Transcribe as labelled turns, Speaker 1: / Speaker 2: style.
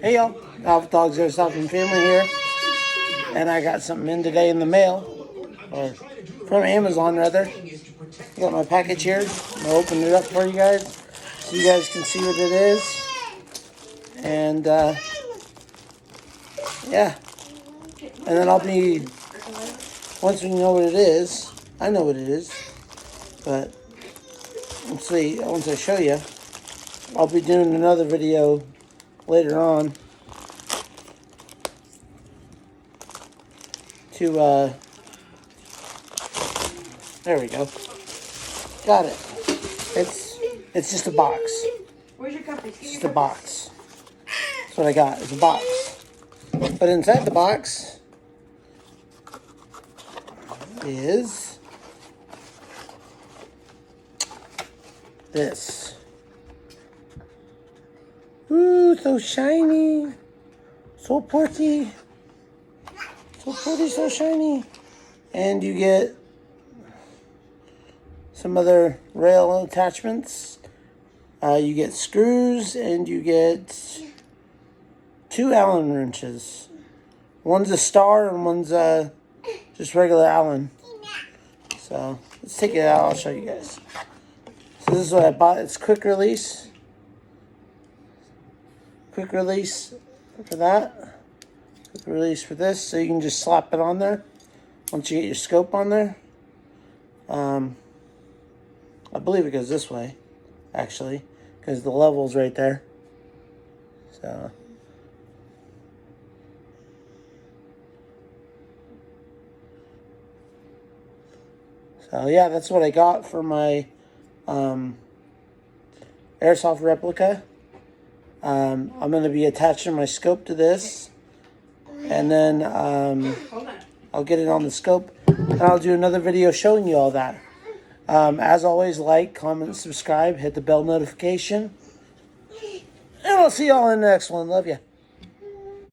Speaker 1: Hey y'all, Alpha Dogs Airsoft and Family here, and I got something in today in the mail, or from Amazon rather. I got my package here. I'm gonna open it up for you guys so you guys can see what it is. And yeah, and then I'll be, once we know what it is, I know what it is, but once I show you, I'll be doing another video later on to there we go. Got it. It's just a box.
Speaker 2: Where's your cup?
Speaker 1: It's just a box. That's what I got. It's a box. But inside the box is this. Ooh, so shiny. So pretty. So pretty, so shiny. And you get some other rail attachments. You get screws, and you get 2 Allen wrenches. One's a star and one's just regular Allen. So let's take it out. I'll show you guys. So this is what I bought. It's quick release. Quick release for that. Quick release for this. So you can just slap it on there once you get your scope on there. I believe it goes this way, actually, because the level's right there. So yeah, that's what I got for my airsoft replica. I'm going to be attaching my scope to this, and then I'll get it on the scope, and I'll do another video showing you all that. As always, like, comment, subscribe, hit the bell notification, and I'll see y'all in the next one. Love ya.